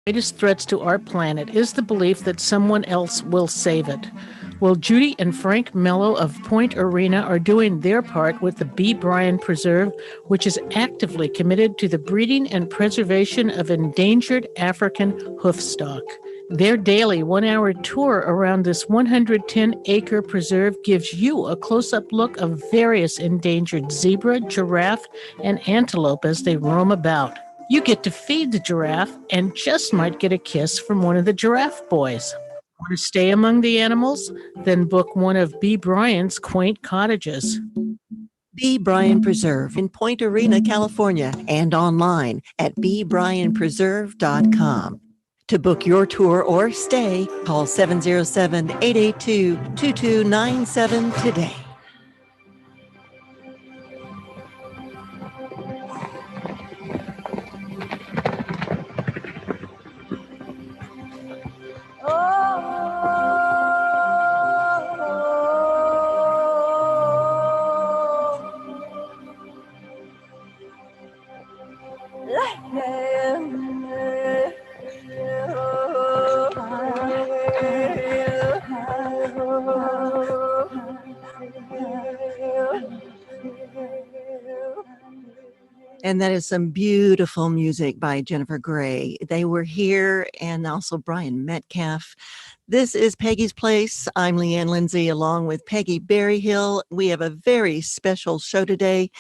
Greatest threats to our planet is the belief that someone else will save it. Well, Judy and Frank Mello of Point Arena are doing their part with the B. Bryan Preserve, which is actively committed to the breeding and preservation of endangered African hoofstock. Their daily 1-hour tour around this 110-acre preserve gives you a close-up look of various endangered zebra, giraffe, and antelope as they roam about. You get to feed the giraffe and just might get a kiss from one of the giraffe boys. Want to stay among the animals? Then book one of B. Bryan's quaint cottages. B. Bryan Preserve in Point Arena, California, and online at bbryanpreserve.com. To book your tour or stay, call 707-882-2297 today. And that is some beautiful music by Jennifer Grais. They were here, and also Brian Metcalf. This is Peggy's Place. I'm Leanne Lindsay, along with Peggy Berryhill. We have a very special show today,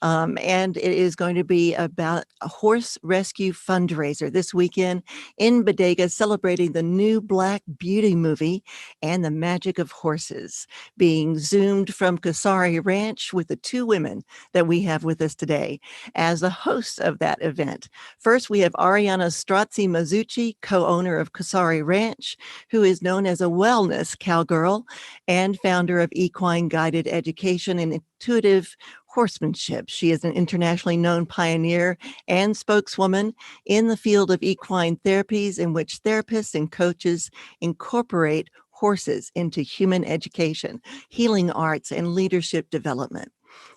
and it is going to be about a horse rescue fundraiser this weekend in Bodega, celebrating the new Black Beauty movie and the magic of horses, being zoomed from Kasari Ranch with the two women that we have with us today as the hosts of that event. First, we have Ariana Strozzi Mazzucchi, co-owner of Casari Ranch, who is known as a Wellness Cowgirl and founder of Equine Guided Education and Intuitive Horsemanship. She is an internationally known pioneer and spokeswoman in the field of equine therapies, in which therapists and coaches incorporate horses into human education, healing arts, and leadership development.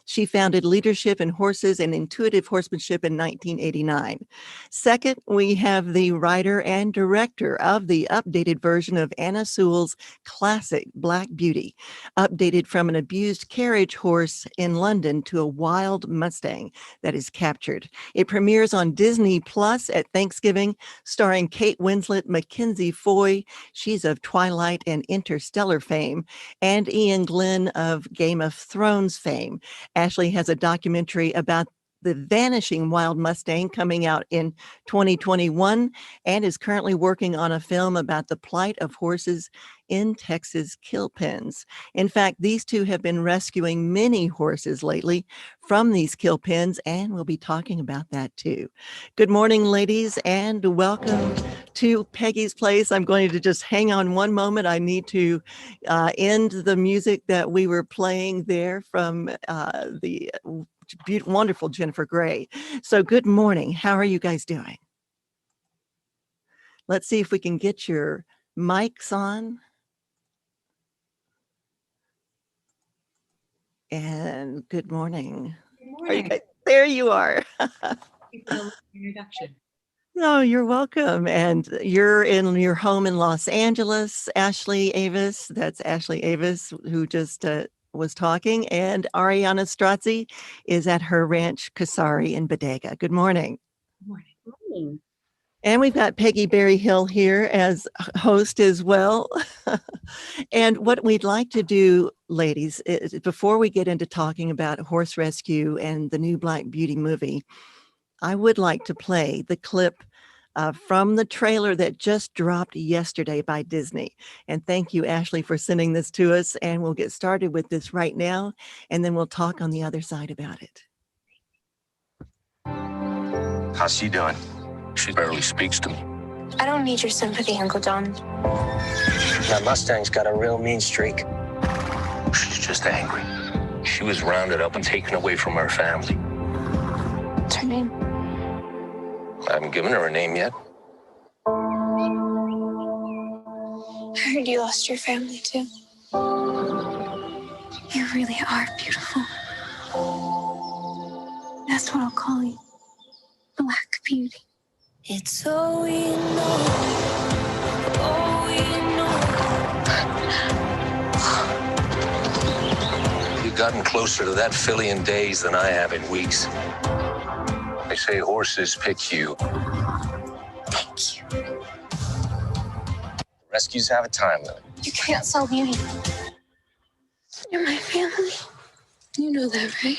She founded Leadership in Horses and Intuitive Horsemanship in 1989. Second, we have the writer and director of the updated version of Anna Sewell's classic Black Beauty, updated from an abused carriage horse in London to a wild mustang that is captured. It premieres on Disney Plus at Thanksgiving, starring Kate Winslet, Mackenzie Foy, she's of Twilight and Interstellar fame, and Ian Glenn of Game of Thrones fame. Ashley has a documentary about the vanishing wild mustang coming out in 2021 and is currently working on a film about the plight of horses in Texas kill pens. In fact, these two have been rescuing many horses lately from these kill pens, and we'll be talking about that too. Good morning, ladies, and welcome to Peggy's Place. I'm going to just hang on one moment. I need to end the music that we were playing there from the wonderful Jennifer Grais. So good morning. How are you guys doing? Let's see if we can get your mics on. And good morning. Good morning. There you are. Thank you for the introduction. No, you're welcome. And you're in your home in Los Angeles, Ashley Avis. That's Ashley Avis, who just was talking. And Ariana Strozzi is at her ranch, Kasari in Bodega. Good morning. Good morning. Good morning. And we've got Peggy Berryhill here as host as well. And what we'd like to do, ladies, is before we get into talking about horse rescue and the new Black Beauty movie, I would like to play the clip from the trailer that just dropped yesterday by Disney. And thank you, Ashley, for sending this to us. And we'll get started with this right now, and then we'll talk on the other side about it. How's she doing? She barely speaks to me. I don't need your sympathy, Uncle John. That Mustang's got a real mean streak. She's just angry. She was rounded up and taken away from her family. What's her name? I haven't given her a name yet. I heard you lost your family, too. You really are beautiful. That's what I'll call you. Black Beauty. It's all we know. All we know. You've gotten closer to that filly in days than I have in weeks. They say horses pick you. Thank you. Rescues have a time limit. You can't sell beauty. You're my family. You know that, right?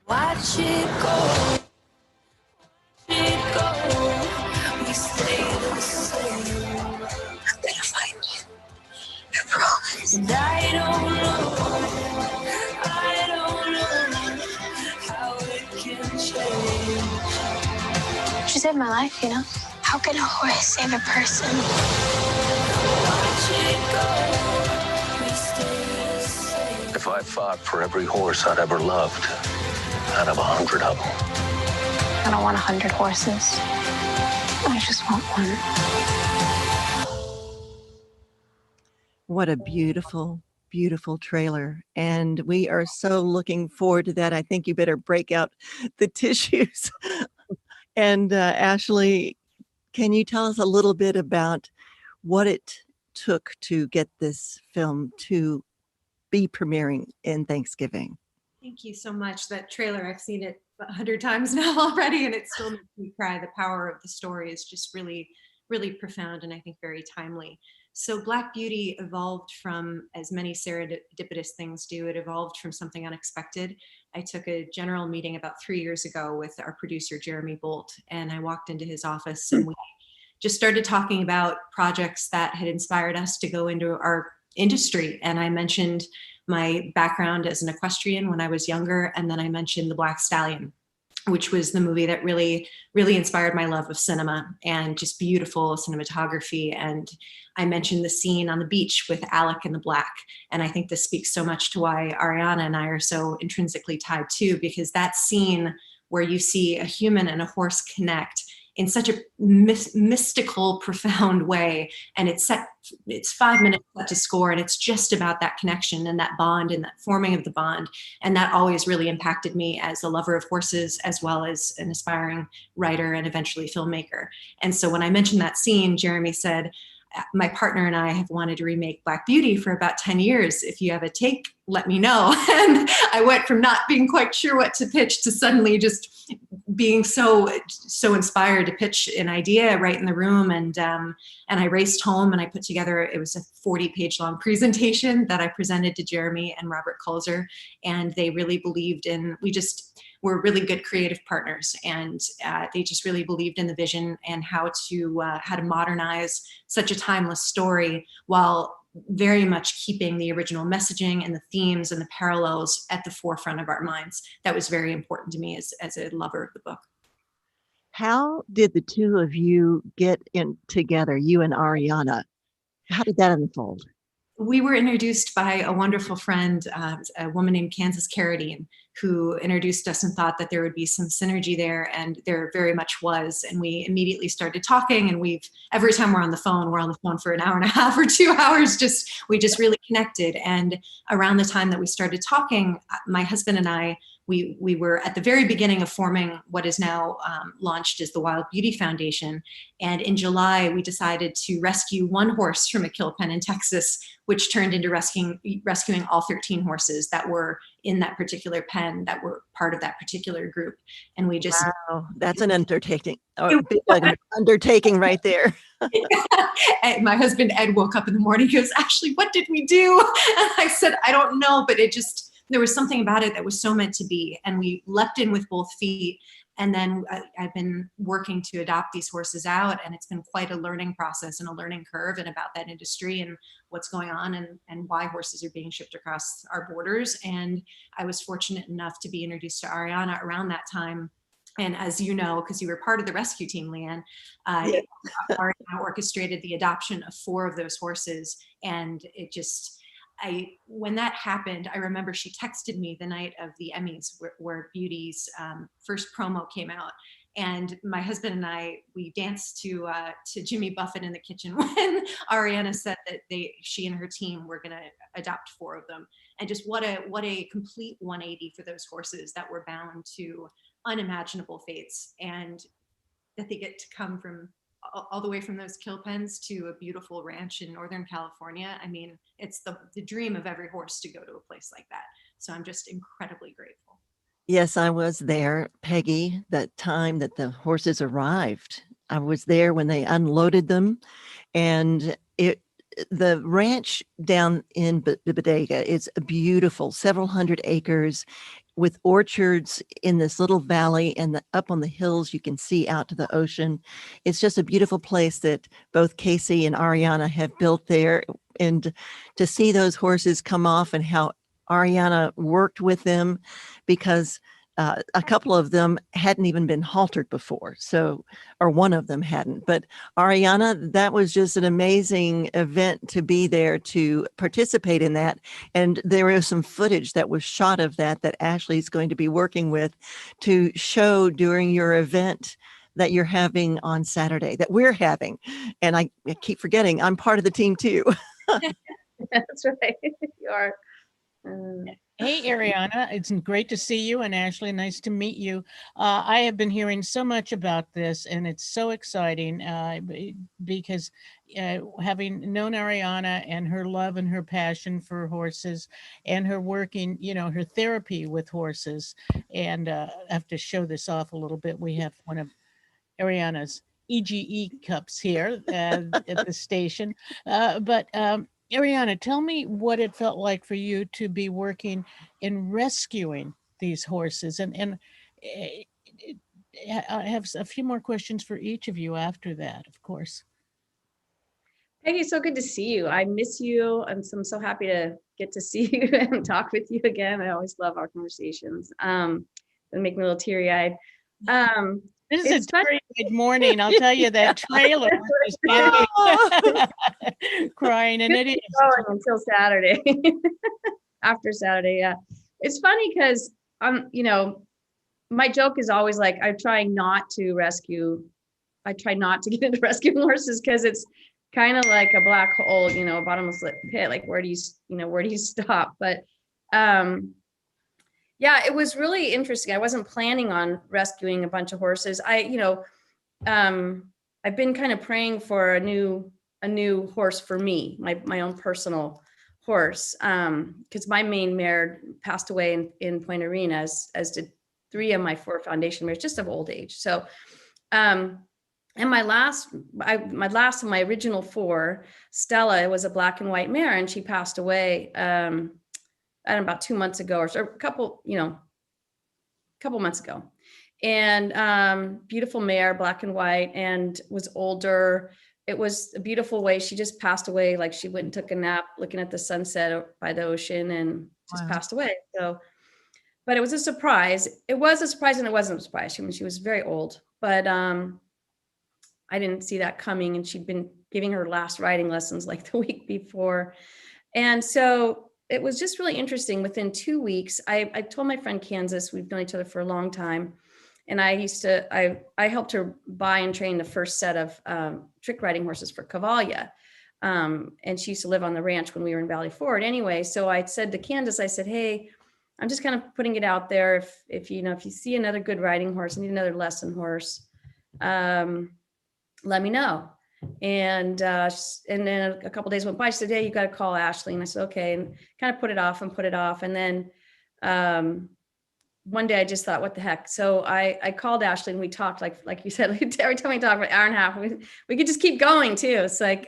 Watch it go. Watch it go. We stay the same. I'm gonna find you. I promise. And I don't know how it can change. She saved my life, you know? How can a horse save a person? Watch it go. We stay the same. If I fought for every horse I'd ever loved, I'd have 100 of them. I don't want 100 horses. I just want one. What a beautiful, beautiful trailer. And we are so looking forward to that. I think you better break out the tissues. And Ashley, can you tell us a little bit about what it took to get this film to be premiering in Thanksgiving? Thank you so much. That trailer, I've seen it 100 times now already, and it still makes me cry. The power of the story is just really, really profound and I think very timely. So Black Beauty evolved from, as many serendipitous things do, it evolved from something unexpected. I took a general meeting about 3 years ago with our producer, Jeremy Bolt, and I walked into his office and we just started talking about projects that had inspired us to go into our industry. And I mentioned my background as an equestrian when I was younger, and then I mentioned The Black Stallion, which was the movie that really, really inspired my love of cinema and just beautiful cinematography. And I mentioned the scene on the beach with Alec and the Black. And I think this speaks so much to why Ariana and I are so intrinsically tied too, because that scene where you see a human and a horse connect in such a mystical, profound way. And it's 5 minutes set to score, and it's just about that connection and that bond and that forming of the bond. And that always really impacted me as a lover of horses, as well as an aspiring writer and eventually filmmaker. And so when I mentioned that scene, Jeremy said, my partner and I have wanted to remake Black Beauty for about 10 years. If you have a take, let me know. And I went from not being quite sure what to pitch to suddenly just being so inspired to pitch an idea right in the room. And I raced home and I put together, it was a 40-page long presentation that I presented to Jeremy and Robert Kulzer. And they really believed in, we're really good creative partners, and they just really believed in the vision and how to modernize such a timeless story while very much keeping the original messaging and the themes and the parallels at the forefront of our minds. That was very important to me as a lover of the book. How did the two of you get in together, you and Ariana? How did that unfold? We were introduced by a wonderful friend, a woman named Casari, who introduced us and thought that there would be some synergy there, and there very much was. And we immediately started talking, and every time we're on the phone for an hour and a half or 2 hours, we just really connected. And around the time that we started talking, my husband and I, we were at the very beginning of forming what is now launched as the Wild Beauty Foundation. And in July, we decided to rescue one horse from a kill pen in Texas, which turned into rescuing all 13 horses that were in that particular pen, that were part of that particular group. And we just— Wow, that's an undertaking. Big undertaking right there. And my husband, Ed, woke up in the morning. He goes, "Ashley, what did we do?" And I said, "I don't know," but there was something about it that was so meant to be. And we leapt in with both feet. And then I've been working to adopt these horses out, and it's been quite a learning process and a learning curve, and about that industry and what's going on and why horses are being shipped across our borders. And I was fortunate enough to be introduced to Ariana around that time. And as you know, because you were part of the rescue team, Leanne, Ariana orchestrated the adoption of 4 of those horses. And when that happened, I remember she texted me the night of the Emmys where Beauty's first promo came out. And my husband and I, we danced to Jimmy Buffett in the kitchen when Ariana said that she and her team were going to adopt 4 of them. And just what a complete 180 for those horses that were bound to unimaginable fates. And that they get to come from all the way from those kill pens to a beautiful ranch in Northern California. I mean, it's the dream of every horse to go to a place like that. So I'm just incredibly grateful. Yes, I was there, Peggy, that time that the horses arrived. I was there when they unloaded them, and the ranch down in the Bodega is beautiful, several hundred acres with orchards in this little valley, and up on the hills you can see out to the ocean. It's just a beautiful place that both Casey and Ariana have built there. And to see those horses come off and how Ariana worked with them, because a couple of them hadn't even been haltered before. So, or one of them hadn't. But Ariana, that was just an amazing event to be there to participate in that. And there is some footage that was shot of that Ashley's going to be working with to show during your event that you're having on Saturday, that we're having. And I keep forgetting, I'm part of the team too. That's right. You are. Hey, Ariana, it's great to see you, and Ashley, nice to meet you. I have been hearing so much about this, and it's so exciting because having known Ariana and her love and her passion for horses and her working, her therapy with horses, and I have to show this off a little bit. We have one of Ariana's EGE cups here at the station, but Ariana, tell me what it felt like for you to be working in rescuing these horses. And I have a few more questions for each of you after that, of course. Peggy, so good to see you. I miss you. I'm so happy to get to see you and talk with you again. I always love our conversations. They make me a little teary-eyed. This is a great morning. I'll tell you, that trailer was crying, and it is going until Saturday. After Saturday, yeah. It's funny because my joke is always like, I try not to get into rescuing horses because it's kind of like a black hole, a bottomless pit. Like, where do you stop? But yeah, it was really interesting. I wasn't planning on rescuing a bunch of horses. I've been kind of praying for a new horse for me, my own personal horse, because my main mare passed away in Point Arena, as did 3 of my 4 foundation mares, just of old age. So, and my original 4, Stella, was a black and white mare, and she passed away about 2 months ago, or a couple months ago. And beautiful mare, black and white, and was older. It was a beautiful way. She just passed away. Like, she went and took a nap looking at the sunset by the ocean and just passed away. So, but it was a surprise. It was a surprise and it wasn't a surprise. I mean, she was very old, but I didn't see that coming. And she'd been giving her last riding lessons like the week before. And so it was just really interesting. Within 2 weeks, I told my friend Kansas, we've known each other for a long time. And I helped her buy and train the first set of trick riding horses for Cavalia. And she used to live on the ranch when we were in Valley Forge anyway. So I said to Candace, I said, hey, I'm just kind of putting it out there. If you see another good riding horse, need another lesson horse, let me know. And then a couple days went by. She said, hey, you got to call Ashley. And I said, okay, and kind of put it off. And then one day I just thought, what the heck? So I called Ashley and we talked, like you said, every time we talk for an hour and a half, we could just keep going too. It's like,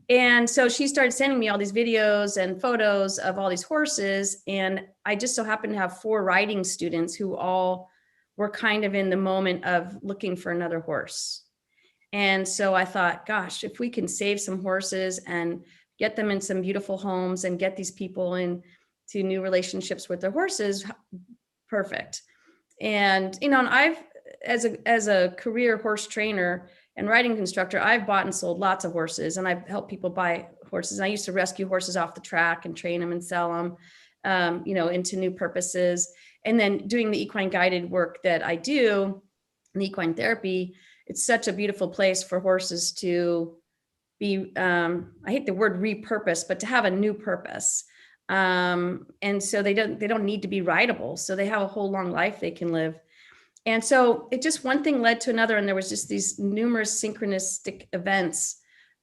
and so she started sending me all these videos and photos of all these horses. And I just so happened to have 4 riding students who all were kind of in the moment of looking for another horse. And so I thought, gosh, if we can save some horses and get them in some beautiful homes and get these people into new relationships with their horses, perfect. And, and I've, as a career horse trainer and riding instructor, I've bought and sold lots of horses, and I've helped people buy horses. And I used to rescue horses off the track and train them and sell them, into new purposes. And then doing the equine guided work that I do, in equine therapy, it's such a beautiful place for horses to be, I hate the word repurposed, but to have a new purpose. And so they don't need to be rideable. So they have a whole long life they can live. And so it just, one thing led to another. And there was just these numerous synchronistic events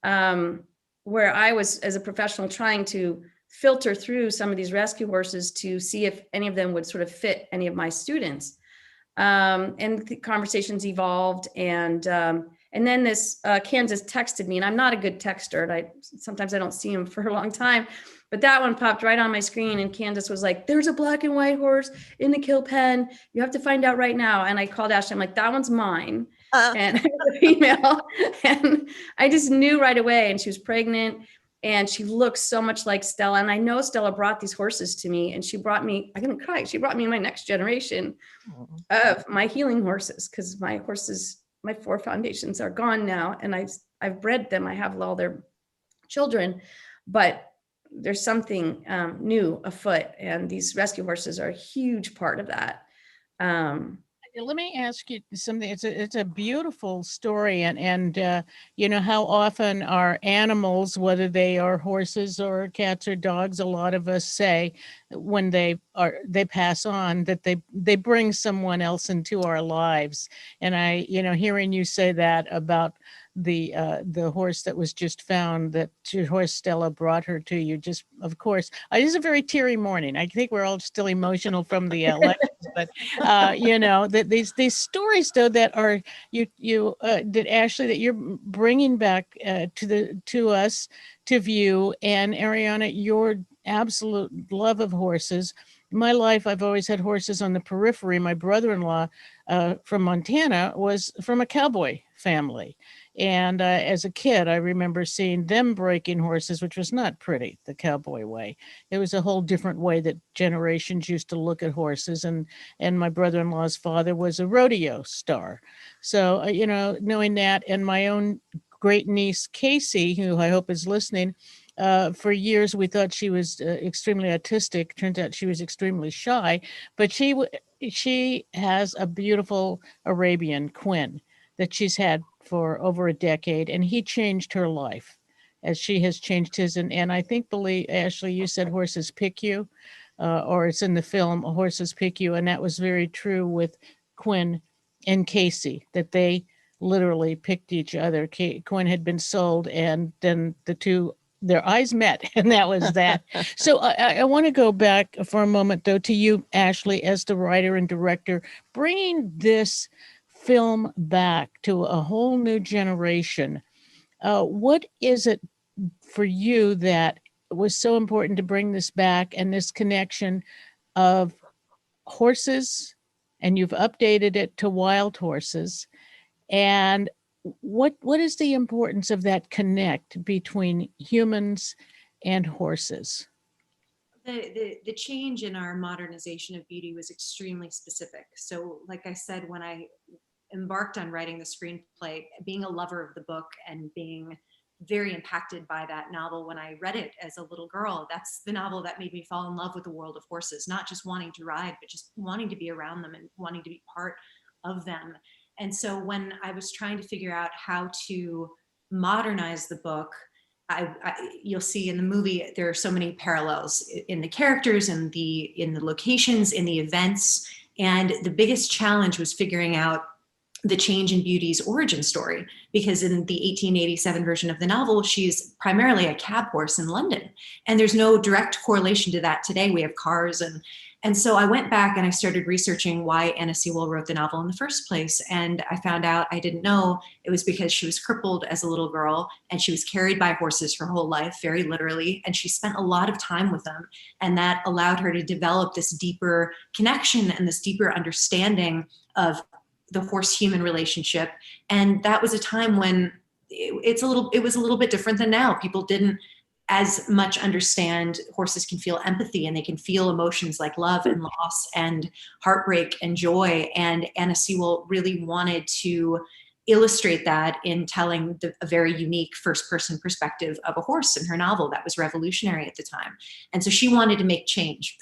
where I was, as a professional, trying to filter through some of these rescue horses to see if any of them would sort of fit any of my students. And the conversations evolved. And then this Kansas texted me, and I'm not a good texter, and sometimes I don't see him for a long time, but that one popped right on my screen, and Kansas was like, there's a black and white horse in the kill pen. You have to find out right now. And I called Ashley, I'm like, that one's mine. And the female, and I just knew right away. And she was pregnant, and she looks so much like Stella. And I know Stella brought these horses to me, and she brought me, I'm gonna cry, she brought me my next generation of my healing horses, because my horses, my 4 foundations are gone now, and I've bred them. I have all their children, but there's something new afoot, and these rescue horses are a huge part of that. Let me ask you something. It's a beautiful story, and you know, how often are animals, whether they are horses or cats or dogs, a lot of us say when they pass on that they bring someone else into our lives. And I, you know, hearing you say that about the horse that was just found, that your horse Stella brought her to you, just, of course, it is a very teary morning. I think we're all still emotional from the elections, but you know, that these stories though that are that Ashley, that you're bringing back to us to view, and Ariana, your absolute love of horses. In my life, I've always had horses on the periphery. My brother-in-law from Montana was from a cowboy family. And as a kid, I remember seeing them breaking horses, which was not pretty, the cowboy way. It was a whole different way that generations used to look at horses. And my brother-in-law's father was a rodeo star. So, you know, knowing that, and my own great niece, Casey, who I hope is listening, for years, we thought she was extremely autistic. Turns out she was extremely shy, but she has a beautiful Arabian, Quinn, that she's had for over a decade, and he changed her life as she has changed his. And I think, Ashley, you said horses pick you, or it's in the film, horses pick you. And that was very true with Quinn and Casey, that they literally picked each other. Quinn had been sold, and then the two, their eyes met, and that was that. So I want to go back for a moment, though, to you, Ashley, as the writer and director, bringing this film back to a whole new generation. What is it for you that was so important to bring this back, and this connection of horses, and you've updated it to wild horses? And what is the importance of that connect between humans and horses? The change in our modernization of beauty was extremely specific. So like I said, when I embarked on writing the screenplay, being a lover of the book and being very impacted by that novel when I read it as a little girl, that's the novel that made me fall in love with the world of horses, not just wanting to ride, but just wanting to be around them and wanting to be part of them. And so when I was trying to figure out how to modernize the book, you'll see in the movie, there are so many parallels in the characters and in the locations, in the events. And the biggest challenge was figuring out the change in Beauty's origin story, because in the 1887 version of the novel, she's primarily a cab horse in London. And there's no direct correlation to that today. We have cars. And so I went back and I started researching why Anna Sewell wrote the novel in the first place. And I found out, I didn't know, it was because she was crippled as a little girl, and she was carried by horses her whole life, very literally. And she spent a lot of time with them. And that allowed her to develop this deeper connection and this deeper understanding of the horse-human relationship. And that was a time when it was a little bit different than now. People didn't as much understand horses can feel empathy, and they can feel emotions like love and loss and heartbreak and joy. And Anna Sewell really wanted to illustrate that in telling a very unique first-person perspective of a horse in her novel that was revolutionary at the time. And so she wanted to make change.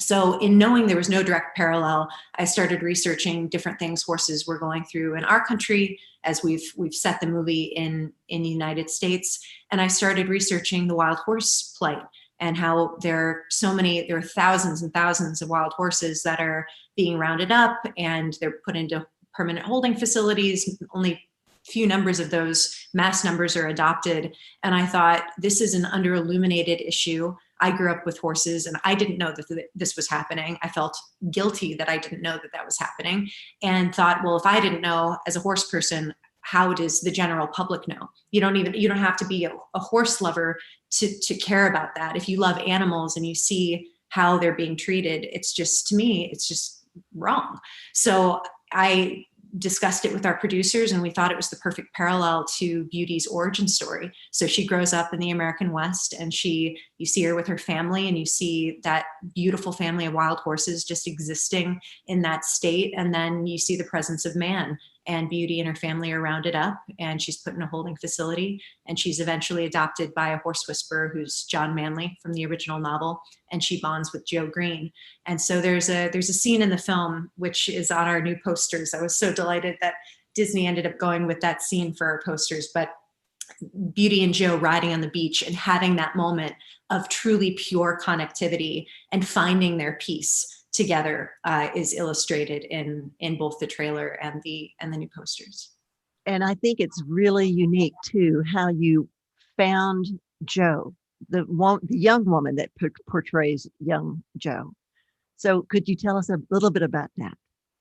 So in knowing there was no direct parallel, I started researching different things horses were going through in our country as we've set the movie in the United States. And I started researching the wild horse plight, and how there are thousands and thousands of wild horses that are being rounded up and they're put into permanent holding facilities. Only few numbers of those mass numbers are adopted. And I thought, this is an under-illuminated issue. I grew up with horses and I didn't know that this was happening. I felt guilty that I didn't know that that was happening, and thought, well, if I didn't know as a horse person, how does the general public know? You don't have to be a horse lover to care about that. If you love animals and you see how they're being treated, it's just, to me, it's just wrong. So I discussed it with our producers, and we thought it was the perfect parallel to Beauty's origin story. So she grows up in the American West, and you see her with her family, and you see that beautiful family of wild horses just existing in that state. And then you see the presence of man, and Beauty and her family are rounded up, and she's put in a holding facility, and she's eventually adopted by a horse whisperer who's John Manley from the original novel, and she bonds with Joe Green. And so there's a scene in the film which is on our new posters. I was so delighted that Disney ended up going with that scene for our posters, but Beauty and Joe riding on the beach and having that moment of truly pure connectivity and finding their peace together is illustrated in both the trailer and the new posters. And I think it's really unique too how you found Joe, the young woman that portrays young Joe. So could you tell us a little bit about that?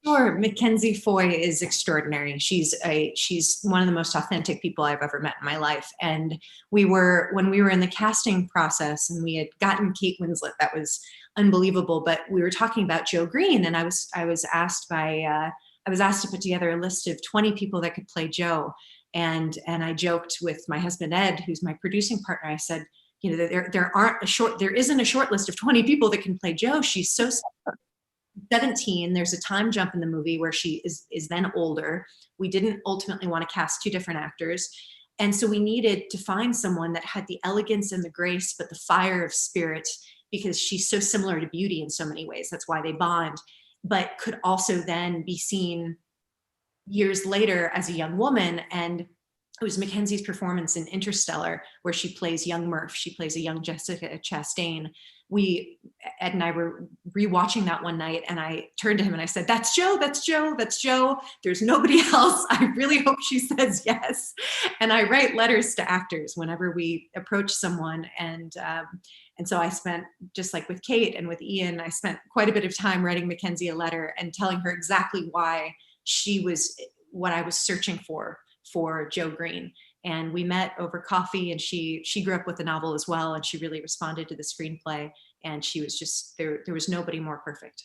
Sure. Mackenzie Foy is extraordinary. She's one of the most authentic people I've ever met in my life. And when we were in the casting process and we had gotten Kate Winslet, that was unbelievable. But we were talking about Joe Green, and I was asked to put together a list of 20 people that could play Joe. And I joked with my husband, Ed, who's my producing partner. I said, there isn't a short list of 20 people that can play Joe. She's so 17. There's a time jump in the movie where she is then older. We didn't ultimately want to cast two different actors. And so we needed to find someone that had the elegance and the grace, but the fire of spirit, because she's so similar to Beauty in so many ways. That's why they bond, but could also then be seen years later as a young woman. And it was Mackenzie's performance in Interstellar, where she plays young Murph. She plays a young Jessica Chastain. Ed and I were rewatching that one night, and I turned to him and I said, "That's Joe, that's Joe, that's Joe. There's nobody else. I really hope she says yes." And I write letters to actors whenever we approach someone. And so I spent, just like with Kate and with Ian, I spent quite a bit of time writing Mackenzie a letter and telling her exactly why she was what I was searching for Joe Green. And we met over coffee, and she grew up with the novel as well, and she really responded to the screenplay, and she was just there was nobody more perfect.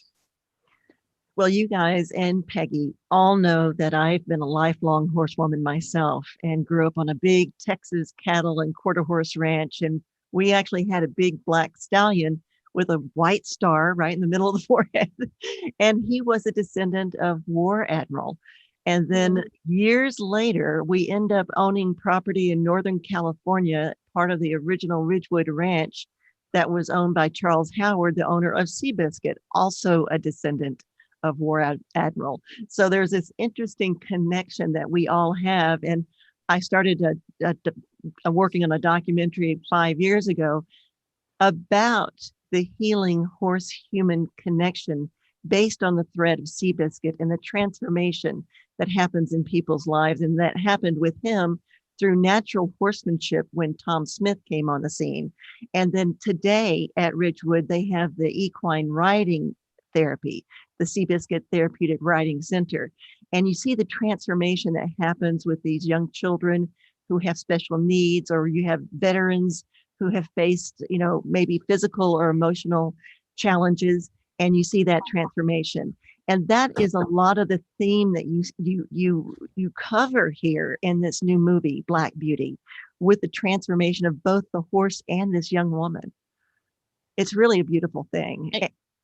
Well, you guys and Peggy all know that I've been a lifelong horsewoman myself and grew up on a big Texas cattle and quarter horse ranch, and we actually had a big black stallion with a white star right in the middle of the forehead, and he was a descendant of War Admiral. And then years later, we end up owning property in Northern California, part of the original Ridgewood Ranch that was owned by Charles Howard, the owner of Seabiscuit, also a descendant of War Admiral. So there's this interesting connection that we all have. And I started working on a documentary 5 years ago about the healing horse-human connection based on the thread of Seabiscuit and the transformation that happens in people's lives. And that happened with him through natural horsemanship when Tom Smith came on the scene. And then today at Ridgewood, they have the equine riding therapy, the Seabiscuit Therapeutic Riding Center. And you see the transformation that happens with these young children who have special needs, or you have veterans who have faced, maybe physical or emotional challenges, and you see that transformation. And that is a lot of the theme that you cover here in this new movie, Black Beauty, with the transformation of both the horse and this young woman. It's really a beautiful thing.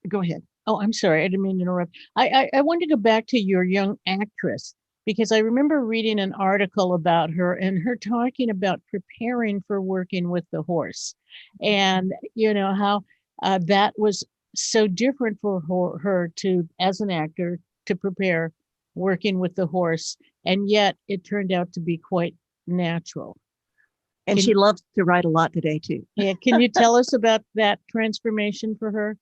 Go ahead. Oh, I'm sorry. I didn't mean to interrupt. I want to go back to your young actress, because I remember reading an article about her and her talking about preparing for working with the horse, and how that was so different for her to, as an actor, to prepare working with the horse, and yet it turned out to be quite natural. And she loves to ride a lot today too. Yeah, can you tell us about that transformation for her?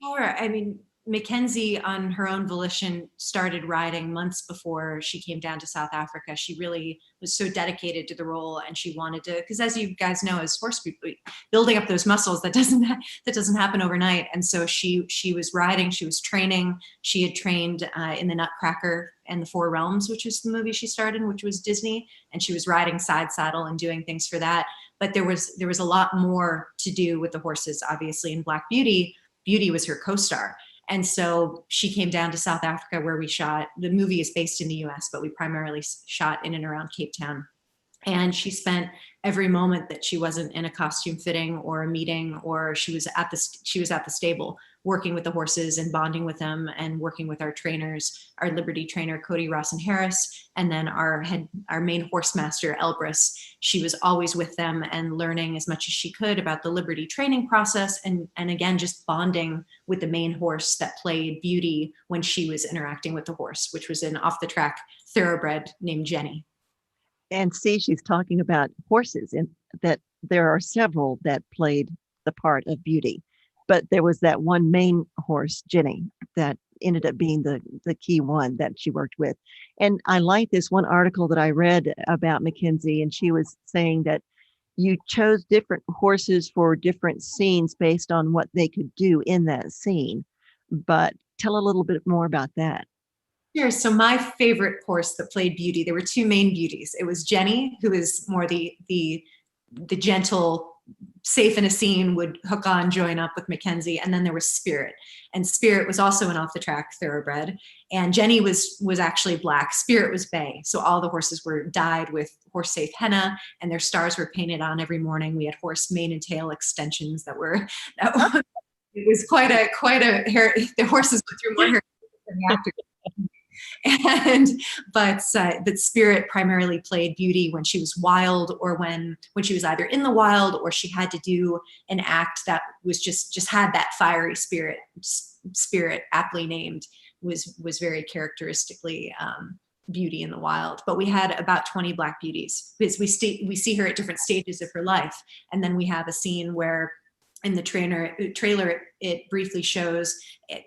Sure. I mean, Mackenzie, on her own volition, started riding months before she came down to South Africa. She really was so dedicated to the role, and she wanted to, because as you guys know, as horse people, building up those muscles, that doesn't happen overnight. And so she was riding, she was training. She had trained in the Nutcracker and the Four Realms, which was the movie she starred in, which was Disney, and she was riding side saddle and doing things for that. But there was a lot more to do with the horses, obviously. In Black Beauty, Beauty was her co-star. And so she came down to South Africa, where we shot. The movie is based in the US, but we primarily shot in and around Cape Town. And she spent every moment that she wasn't in a costume fitting or a meeting, or she was at the stable working with the horses and bonding with them, and working with our trainers, our Liberty trainer, Cody Rawson Harris, and then our main horse master, Elbrus. She was always with them and learning as much as she could about the Liberty training process, and again, just bonding with the main horse that played Beauty when she was interacting with the horse, which was an off-the-track thoroughbred named Jenny. And see, she's talking about horses, and that there are several that played the part of Beauty. But there was that one main horse, Jenny, that ended up being the key one that she worked with. And I like this one article that I read about Mackenzie, and she was saying that you chose different horses for different scenes based on what they could do in that scene. But tell a little bit more about that. Sure. So my favorite horse that played Beauty, there were two main beauties. It was Jenny, who is more the gentle, safe in a scene, would hook on, join up with Mackenzie. And then there was Spirit. And Spirit was also an off-the-track thoroughbred. And Jenny was actually black. Spirit was bay. So all the horses were dyed with horse safe henna, and their stars were painted on every morning. We had horse mane and tail extensions that it was quite a hair. The horses went through more hair than the actors. But Spirit primarily played Beauty when she was wild, or when she was either in the wild, or she had to do an act that was just had that fiery spirit. Spirit, aptly named, was very characteristically Beauty in the wild. But we had about 20 Black Beauties, because we see her at different stages of her life. And then we have a scene where in the trailer it briefly shows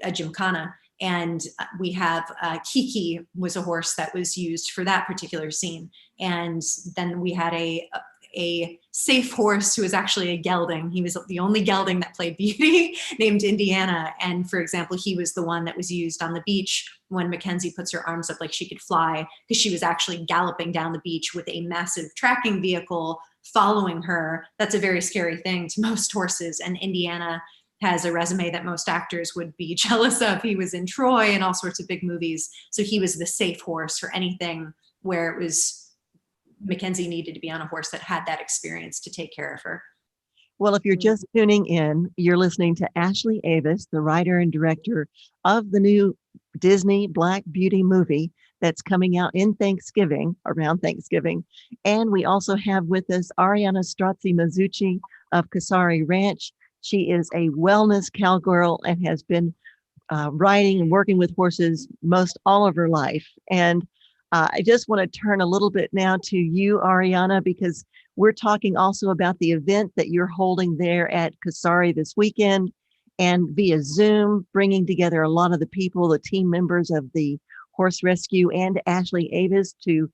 a gymkhana. And we have Kiki was a horse that was used for that particular scene. And then we had a safe horse who was actually a gelding. He was the only gelding that played Beauty, named Indiana. And for example, he was the one that was used on the beach when Mackenzie puts her arms up like she could fly, because she was actually galloping down the beach with a massive tracking vehicle following her. That's a very scary thing to most horses. And Indiana has a resume that most actors would be jealous of. He was in Troy and all sorts of big movies. So he was the safe horse for anything where it was Mackenzie needed to be on a horse that had that experience to take care of her. Well, if you're just tuning in, you're listening to Ashley Avis, the writer and director of the new Disney Black Beauty movie that's coming out around Thanksgiving. And we also have with us Ariana Strozzi Mazzucchi of Casari Ranch. She is a wellness cowgirl and has been riding and working with horses most all of her life. And I just want to turn a little bit now to you, Ariana, because we're talking also about the event that you're holding there at Kasari this weekend, and via Zoom, bringing together a lot of the people, the team members of the Horse Rescue and Ashley Avis to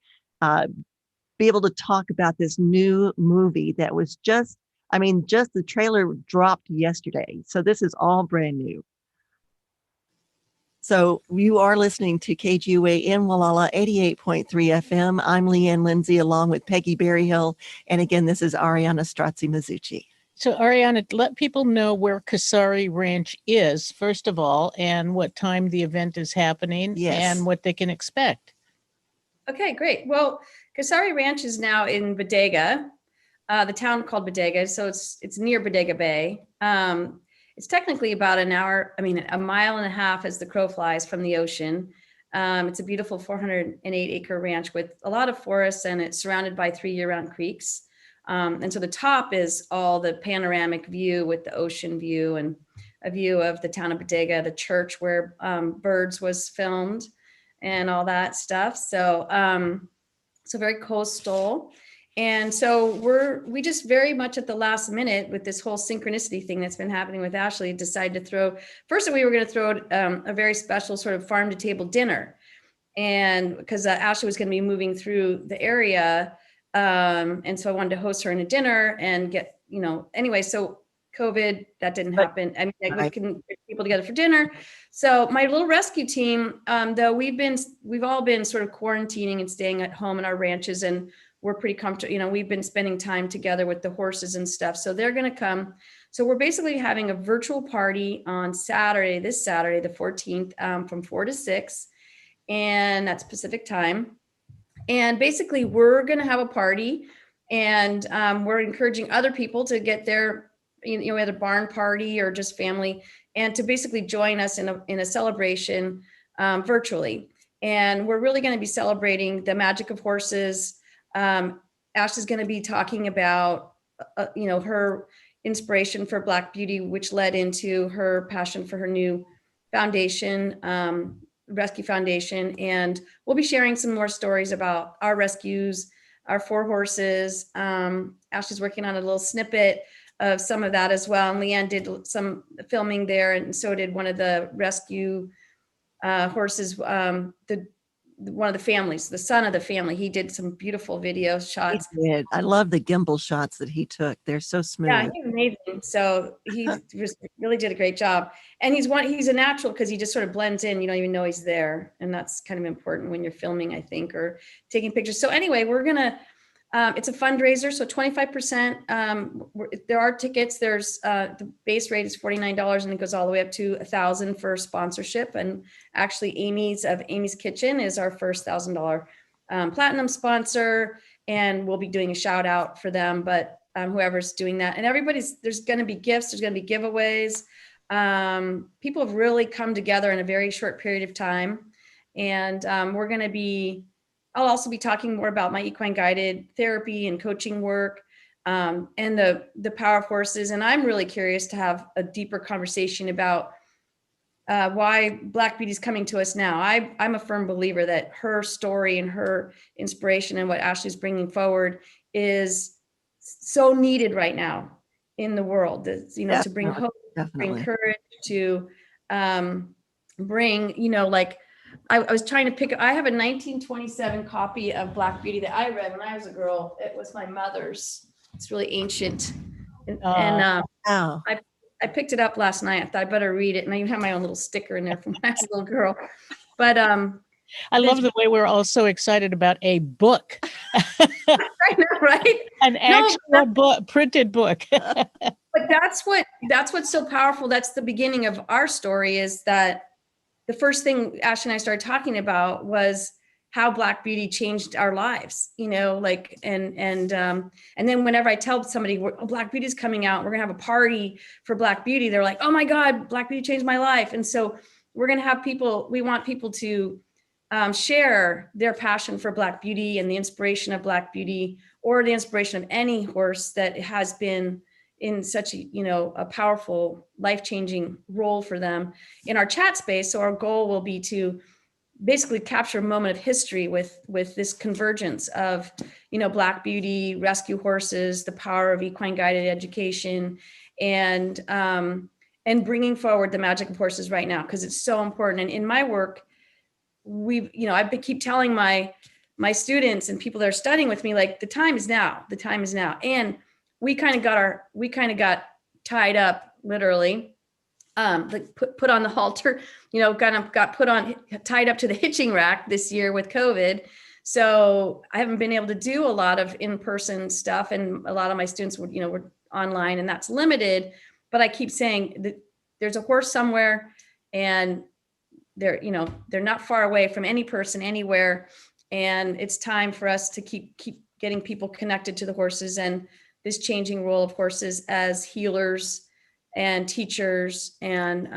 be able to talk about this new movie that was just the trailer dropped yesterday. So this is all brand new. So you are listening to KGUA in Wallala 88.3 FM. I'm Leanne Lindsay along with Peggy Berryhill. And again, this is Ariana Strozzi Mazzucchi. So Ariana, let people know where Kasari Ranch is, first of all, and what time the event is happening. Yes. And what they can expect. Okay, great. Well, Kasari Ranch is now in Bodega, the town called Bodega. So it's near Bodega Bay. It's technically about a mile and a half as the crow flies from the ocean. It's a beautiful 408 acre ranch with a lot of forests, and it's surrounded by 3 year-round creeks. And so the top is all the panoramic view with the ocean view and a view of the town of Bodega, the church where Birds was filmed and all that stuff. So, so very coastal. And so we just very much at the last minute with this whole synchronicity thing that's been happening with Ashley, decided to throw, first we were going to throw a very special sort of farm to table dinner. And because Ashley was going to be moving through the area. And so I wanted to host her in a dinner and get, anyway, so COVID, that didn't happen. I mean, we couldn't get people together for dinner. So my little rescue team, though we've all been sort of quarantining and staying at home in our ranches, and we're pretty comfortable. We've been spending time together with the horses and stuff. So they're going to come. So we're basically having a virtual party on Saturday, this Saturday, the 14th, from 4 to 6. And that's Pacific time. And basically we're going to have a party, and we're encouraging other people to get their, at a barn party or just family, and to basically join us in a celebration virtually. And we're really going to be celebrating the magic of horses. Ash is going to be talking about, her inspiration for Black Beauty, which led into her passion for her new foundation, Rescue Foundation. And we'll be sharing some more stories about our rescues, our 4 horses. Ashley's working on a little snippet of some of that as well. And Leanne did some filming there, and so did one of the rescue horses, one of the families, the son of the family. He did some beautiful video shots. He did. I love the gimbal shots that he took. They're so smooth. Yeah, he's amazing. So he really did a great job. And he's a natural, because he just sort of blends in. You don't even know he's there. And that's kind of important when you're filming, I think, or taking pictures. So anyway, we're going to, it's a fundraiser. So 25%, there are tickets. There's the base rate is $49, and it goes all the way up to $1,000 for sponsorship. And actually Amy's Kitchen is our first $1,000 platinum sponsor. And we'll be doing a shout out for them, but whoever's doing that, and there's going to be gifts, there's going to be giveaways. People have really come together in a very short period of time. And I'll also be talking more about my equine guided therapy and coaching work, and the power of horses. And I'm really curious to have a deeper conversation about why Black Beauty is coming to us now. I'm a firm believer that her story and her inspiration and what Ashley's bringing forward is so needed right now in the world. To bring hope, Definitely. bring courage, to bring, I was trying to pick, I have a 1927 copy of Black Beauty that I read when I was a girl. It was my mother's. It's really ancient. And I picked it up last night. I thought I better read it. And I even have my own little sticker in there from when I was a little girl. But I love the way we're all so excited about a book. I know, right? An actual book, printed book. But that's what's so powerful. That's the beginning of our story, is that the first thing Ash and I started talking about was how Black Beauty changed our lives, and then whenever I tell somebody, Black Beauty is coming out, we're gonna have a party for Black Beauty, they're like, oh my God, Black Beauty changed my life. And so we're gonna have we want people to share their passion for Black Beauty and the inspiration of Black Beauty, or the inspiration of any horse that has been in such a powerful, life-changing role for them in our chat space. So our goal will be to basically capture a moment of history with this convergence of, Black Beauty, rescue horses, the power of equine guided education, and bringing forward the magic of horses right now, because it's so important. And in my work, I keep telling my students and people that are studying with me, like, the time is now. And we kind of got tied up, literally, put on the halter, got tied up to the hitching rack this year with COVID. So I haven't been able to do a lot of in-person stuff, and a lot of my students were online, and that's limited. But I keep saying that there's a horse somewhere, and they're not far away from any person anywhere. And it's time for us to keep getting people connected to the horses and this changing role of horses as healers and teachers. And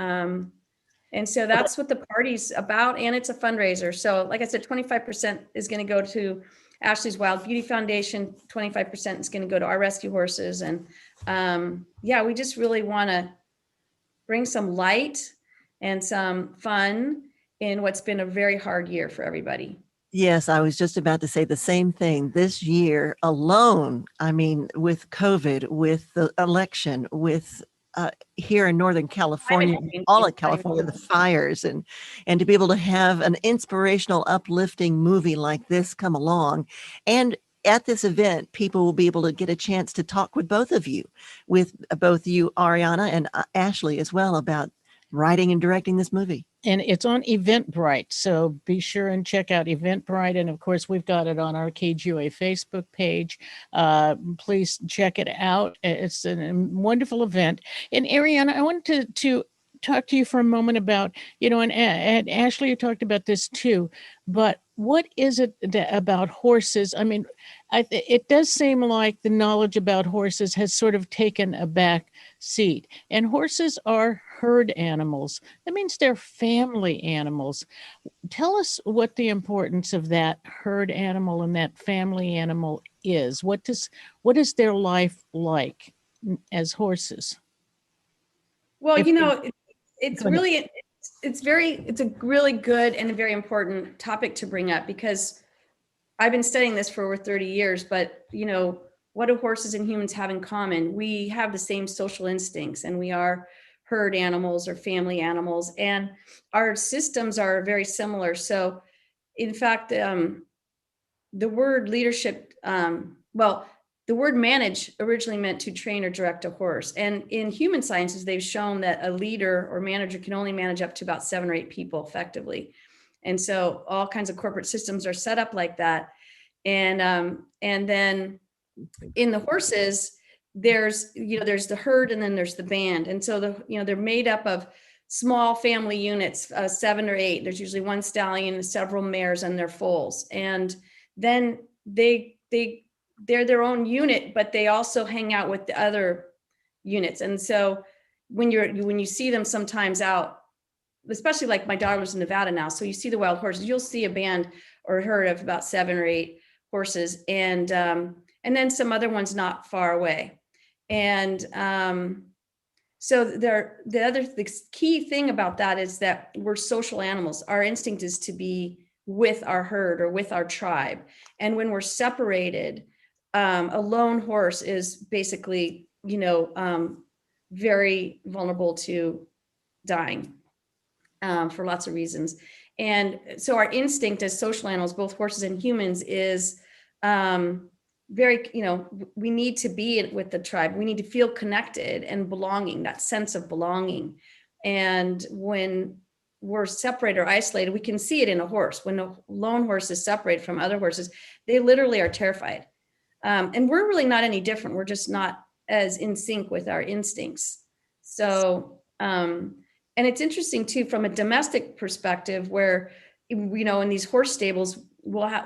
so that's what the party's about. And it's a fundraiser. So like I said, 25% is going to go to Ashley's Wild Beauty Foundation. 25% is going to go to our rescue horses. And we just really want to bring some light and some fun in what's been a very hard year for everybody. Yes, I was just about to say the same thing. This year alone, I mean, with COVID, with the election, with here in Northern California, Climate change, all of climate California, the change. fires, and to be able to have an inspirational, uplifting movie like this come along, and at this event, people will be able to get a chance to talk with both of you, with both you, Ariana, and Ashley as well, about writing and directing this movie. And it's on Eventbrite. So be sure and check out Eventbrite. And of course, we've got it on our KGUA Facebook page. Please check it out. It's a wonderful event. And Ariana, I wanted to talk to you for a moment about, and Ashley, you talked about this too, but what is it about horses? I mean, it does seem like the knowledge about horses has sort of taken a back seat. And horses are herd animals. That means they're family animals. Tell us what the importance of that herd animal and that family animal is. What is their life like as horses? Well, If- it's Go ahead. really, it's a really good and a very important topic to bring up, because I've been studying this for over 30 years, but what do horses and humans have in common? We have the same social instincts, and we are herd animals or family animals, and our systems are very similar. So in fact, the word leadership, the word manage originally meant to train or direct a horse. And in human sciences, they've shown that a leader or manager can only manage up to about 7 or 8 people effectively. And so all kinds of corporate systems are set up like that. And then in the horses, there's the herd, and then there's the band. And so they're made up of small family units, 7 or 8. There's usually one stallion, several mares, and their foals. And then they're their own unit, but they also hang out with the other units. And so when you see them sometimes out, especially like my daughter lives in Nevada now, so you see the wild horses, you'll see a band or a herd of about 7 or 8 horses, and then some other ones not far away. And so the key thing about that is that we're social animals. Our instinct is to be with our herd or with our tribe. And when we're separated, a lone horse is basically, very vulnerable to dying for lots of reasons. And so our instinct as social animals, both horses and humans, is very, we need to be with the tribe. We need to feel connected and belonging, that sense of belonging. And when we're separated or isolated, we can see it in a horse. When a lone horse is separated from other horses, they literally are terrified. And we're really not any different. We're just not as in sync with our instincts. So, and it's interesting too, from a domestic perspective, where, in these horse stables, we'll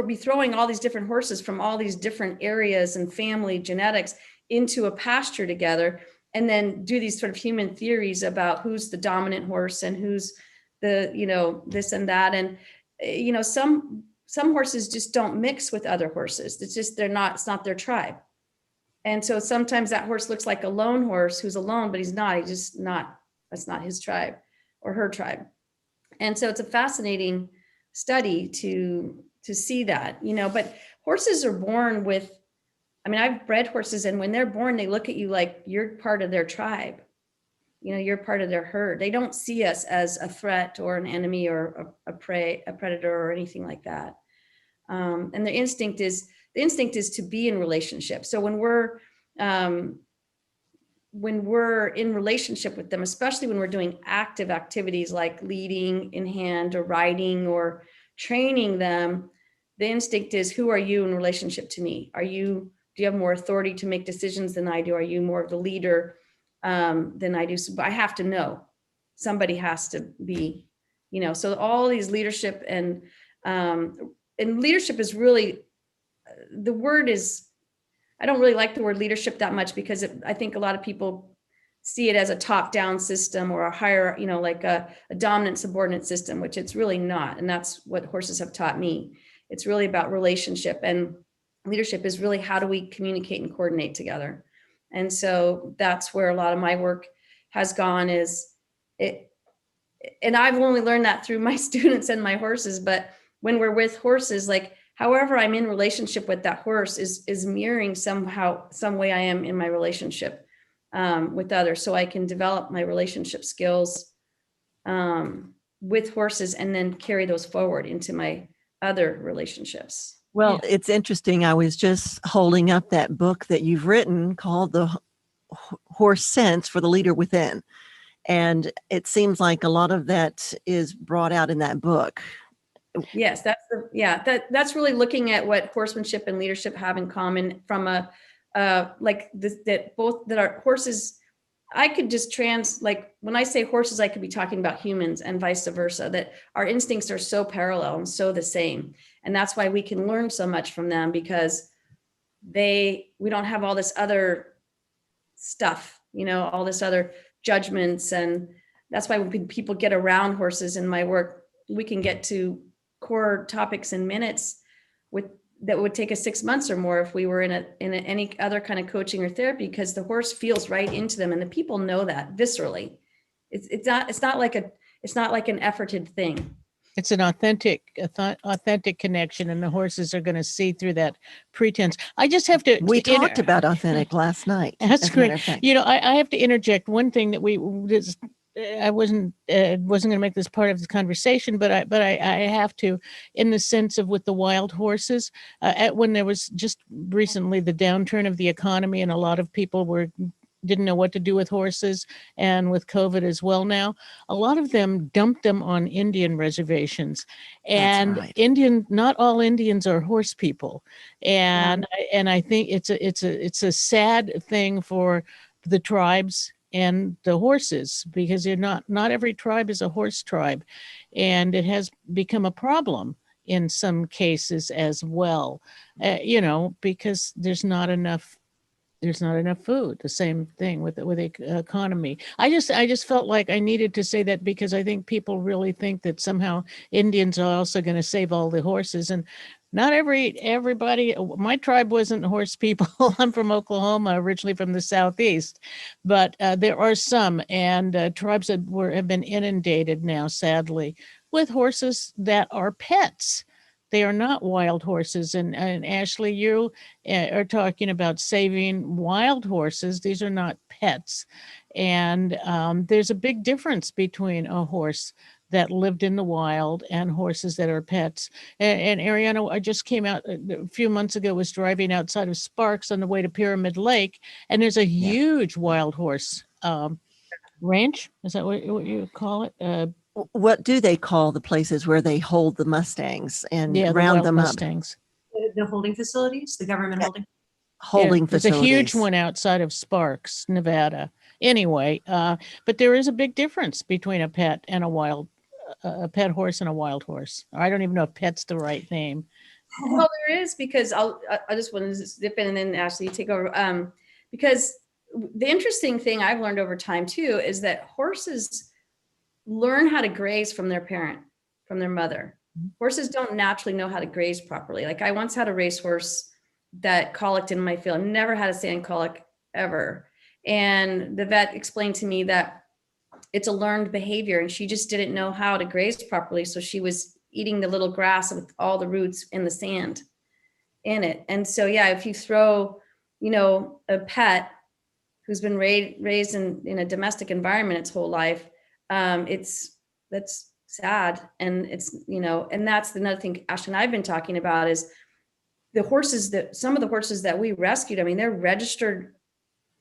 be throwing all these different horses from all these different areas and family genetics into a pasture together, and then do these sort of human theories about who's the dominant horse and who's the, this and that. And, some horses just don't mix with other horses. It's just, it's not their tribe. And so sometimes that horse looks like a lone horse who's alone, but he's just not, that's not his tribe or her tribe. And so it's a fascinating study to see that, but horses are born with, I've bred horses, and when they're born, they look at you like you're part of their tribe. You're part of their herd. They don't see us as a threat or an enemy or a predator or anything like that. And the instinct is to be in relationship. So when we're in relationship with them, especially when we're doing active activities like leading in hand or riding or training them, the instinct is, who are you in relationship to me? Do you have more authority to make decisions than I do? Are you more of the leader than I do? So I have to know. Somebody has to be, so all these leadership and leadership is really, the word is, I don't really like the word leadership that much, because I think a lot of people see it as a top-down system or a higher, like a dominant subordinate system, which it's really not. And that's what horses have taught me. It's really about relationship, and leadership is really, how do we communicate and coordinate together? And so that's where a lot of my work has gone, is and I've only learned that through my students and my horses, but when we're with horses, like however I'm in relationship with that horse is mirroring somehow, some way I am in my relationship with others. So I can develop my relationship skills with horses and then carry those forward into my other relationships. Well, it's interesting. I was just holding up that book that you've written called The Horse Sense for the Leader Within. And it seems like a lot of that is brought out in that book. Yes, that's really looking at what horsemanship and leadership have in common from a like this, that both that our horses, I could just like when I say horses, I could be talking about humans and vice versa, that our instincts are so parallel and so the same. And that's why we can learn so much from them, because we don't have all this other stuff, all this other judgments. And that's why when people get around horses in my work, we can get to core topics in minutes that would take us 6 months or more if we were in any other kind of coaching or therapy, because the horse feels right into them and the people know that viscerally. It's not like an efforted thing. It's an authentic connection, and the horses are going to see through that pretense. I just have to. We talked about authentic last night. That's great. I have to interject one thing that I wasn't going to make this part of the conversation, but I have to, in the sense of with the wild horses, when there was just recently the downturn of the economy, and a lot of people didn't know what to do with horses, and with COVID as well now, a lot of them dumped them on Indian reservations. And right. Not all Indians are horse people. And I think it's a sad thing for the tribes and the horses, because not every tribe is a horse tribe. And it has become a problem in some cases as well, because there's not enough food. The same thing with the economy. I just felt like I needed to say that, because I think people really think that somehow Indians are also going to save all the horses, and not everybody. My tribe wasn't horse people. I'm from Oklahoma, originally from the Southeast, but there are some, and tribes that have been inundated now, sadly, with horses that are pets. They are not wild horses. And Ashley, you are talking about saving wild horses. These are not pets. And there's a big difference between a horse that lived in the wild and horses that are pets. And Ariana, I just came out a few months ago, was driving outside of Sparks on the way to Pyramid Lake, and there's a huge wild horse ranch. Is that what you call it? What do they call the places where they hold the Mustangs and round them Mustangs. up? The holding facilities, the government holding facilities. There's a huge one outside of Sparks, Nevada. Anyway, but there is a big difference between a pet and a pet horse and a wild horse. I don't even know if pet's the right name. Well, there is, because I just want to zip in and then Ashley, you take over. Because the interesting thing I've learned over time too is that horses learn how to graze from their parent, from their mother. Horses don't naturally know how to graze properly. Like I once had a racehorse that colicked in my field, never had a sand colic ever. And the vet explained to me that it's a learned behavior, and she just didn't know how to graze properly. So she was eating the little grass with all the roots in the sand in it. And so, if you throw, a pet who's been raised in a domestic environment its whole life, that's sad. And it's, and that's another thing Ashley and I've been talking about is some of the horses that we rescued. I mean, they're registered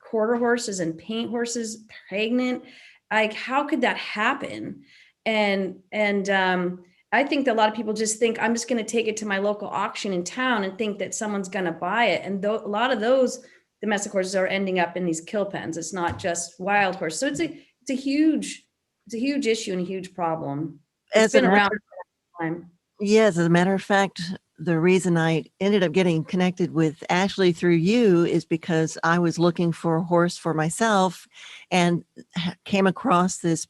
quarter horses and paint horses, pregnant. Like, how could that happen? And I think that a lot of people just think I'm just going to take it to my local auction in town and think that someone's going to buy it. And a lot of those domestic horses are ending up in these kill pens. It's not just wild horse. So it's a huge issue and a huge problem. It's been around for a long time. Yes, as a matter of fact, the reason I ended up getting connected with Ashley through you is because I was looking for a horse for myself and came across this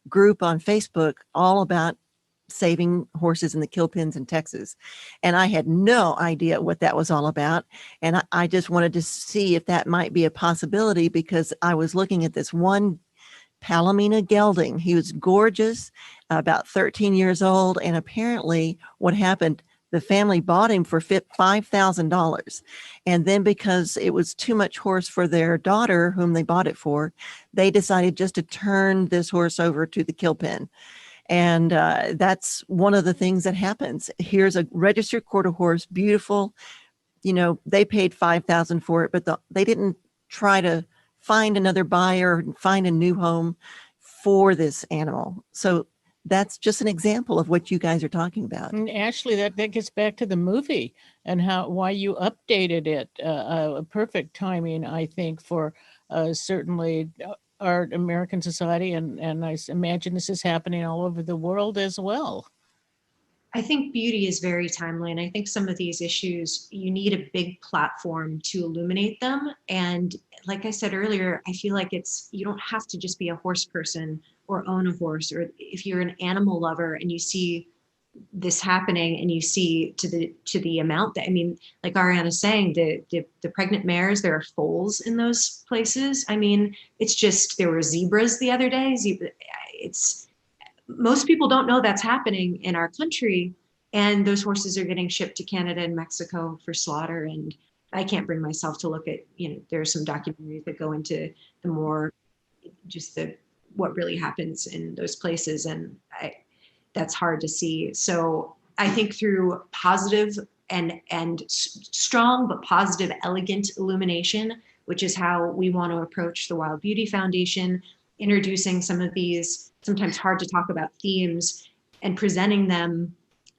group on Facebook all about saving horses in the kill pens in Texas. And I had no idea what that was all about. And I just wanted to see if that might be a possibility, because I was looking at this one Palomino gelding. He was gorgeous, about 13 years old. And apparently what happened, the family bought him for $5,000. And then because it was too much horse for their daughter, whom they bought it for, they decided just to turn this horse over to the kill pen. And that's one of the things that happens. Here's a registered quarter horse, beautiful. You know, they paid $5,000 for it, but they didn't try to find another buyer and find a new home for this animal. So that's just an example of what you guys are talking about. And Ashley, that gets back to the movie and why you updated it. A perfect timing, I think, for certainly our American society, and I imagine this is happening all over the world as well. I think beauty is very timely, and I think some of these issues, you need a big platform to illuminate them. And like I said earlier, I feel like you don't have to just be a horse person or own a horse, or if you're an animal lover and you see this happening and you see to the amount that, I mean, like Ariana's saying, the pregnant mares, there are foals in those places. I mean, it's just, there were zebras the other day. Most people don't know that's happening in our country, and those horses are getting shipped to Canada and Mexico for slaughter. And I can't bring myself to look at, there are some documentaries that go into the more just what really happens in those places, and that's hard to see. So I think through positive and strong but positive, elegant illumination, which is how we want to approach the Wild Beauty Foundation, introducing some of these sometimes hard to talk about themes and presenting them.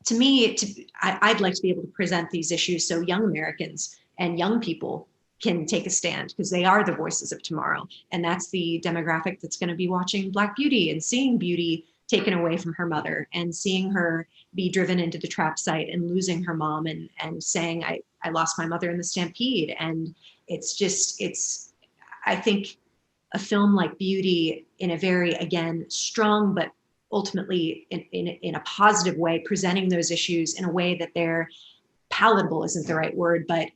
To me, I'd like to be able to present these issues so young Americans and young people can take a stand, because they are the voices of tomorrow. And that's the demographic that's going to be watching Black Beauty and seeing Beauty taken away from her mother and seeing her be driven into the trap site and losing her mom and saying, I lost my mother in the stampede. And I think a film like Beauty, in a very, again, strong, but ultimately in a positive way, presenting those issues in a way that they're palatable isn't the right word, but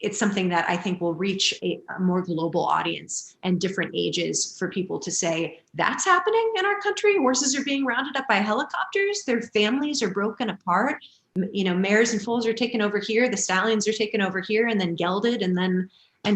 it's something that I think will reach a more global audience and different ages for people to say, that's happening in our country. Horses are being rounded up by helicopters. Their families are broken apart. Mares and foals are taken over here. The stallions are taken over here and then gelded, and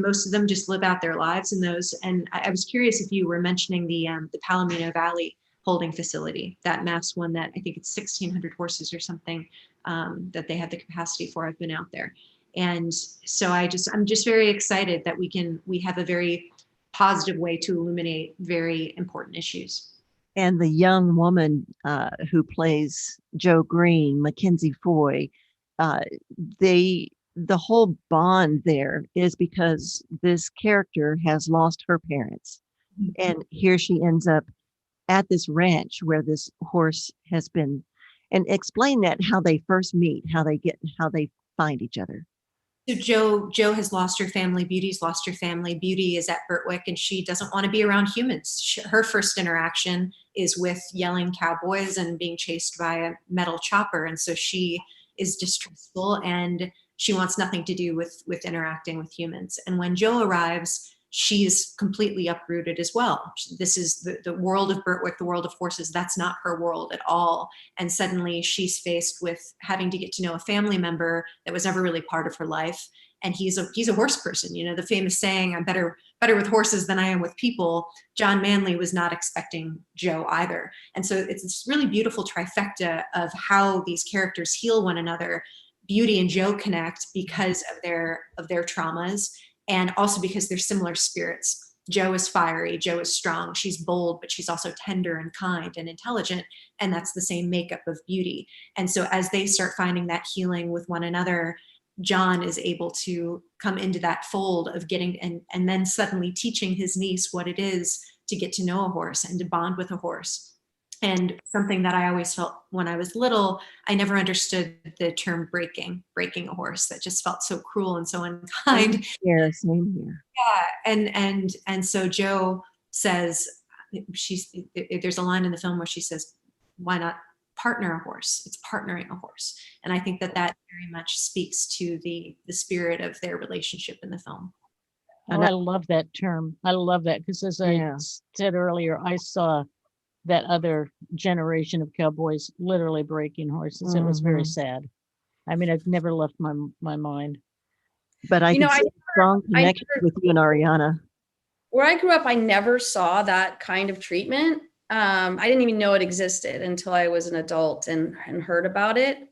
most of them just live out their lives in those. And I was curious if you were mentioning the Palomino Valley holding facility, that mass one that I think it's 1,600 horses or something that they have the capacity for. I've been out there. And so I'm just very excited that we have a very positive way to illuminate very important issues. And the young woman who plays Jo Green, Mackenzie Foy, the whole bond there is because this character has lost her parents. Mm-hmm. And here she ends up at this ranch where this horse has been. And explain that, how they first meet, how they find each other. So Jo has lost her family. Beauty's lost her family. Beauty is at Birtwick and she doesn't want to be around humans. Her first interaction is with yelling cowboys and being chased by a metal chopper. And so she is distrustful and she wants nothing to do with interacting with humans. And when Jo arrives, she's completely uprooted as well. This is the world of Birtwick, the world of horses. That's not her world at all. And suddenly she's faced with having to get to know a family member that was never really part of her life. And he's a horse person. The famous saying, I'm better with horses than I am with people. John Manley was not expecting Jo either. And so it's this really beautiful trifecta of how these characters heal one another. Beauty and Jo connect because of their traumas, and also because they're similar spirits. Jo is fiery, Jo is strong, she's bold, but she's also tender and kind and intelligent, and that's the same makeup of Beauty. And so as they start finding that healing with one another, John is able to come into that fold of getting, and then suddenly teaching his niece what it is to get to know a horse and to bond with a horse. And something that I always felt when I was little, I never understood the term breaking a horse. That just felt so cruel and so unkind. Yeah, same here. Yeah, and so Jo says, there's a line in the film where she says, why not partner a horse? It's partnering a horse. And I think that very much speaks to the spirit of their relationship in the film. Oh, I love that term. I love that because, as I said earlier, I saw that other generation of cowboys literally breaking horses. It was very sad. I mean, I've never left my mind. But I can see a strong connection with you and Ariana. Where I grew up, I never saw that kind of treatment. I didn't even know it existed until I was an adult and heard about it.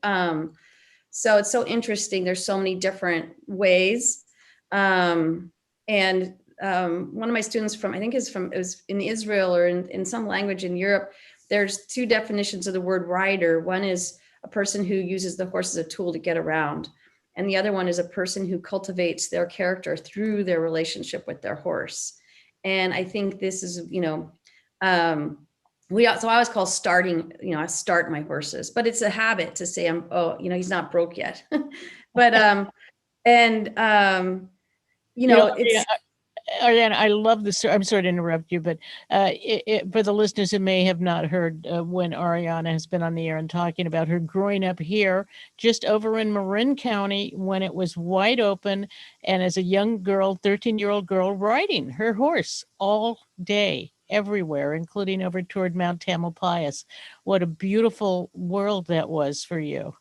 So it's so interesting. There's so many different ways. One of my students from, I think it was in Israel or in some language in Europe, there's two definitions of the word rider. One is a person who uses the horse as a tool to get around. And the other one is a person who cultivates their character through their relationship with their horse. And I think this is, so I always call starting, I start my horses, but it's a habit to say, he's not broke yet. But, it's, Ariana, I love this. I'm sorry to interrupt you, but for the listeners who may have not heard when Ariana has been on the air and talking about her growing up here, just over in Marin County, when it was wide open, and as a young girl, 13-year-old girl, riding her horse all day, everywhere, including over toward Mount Tamalpais. What a beautiful world that was for you.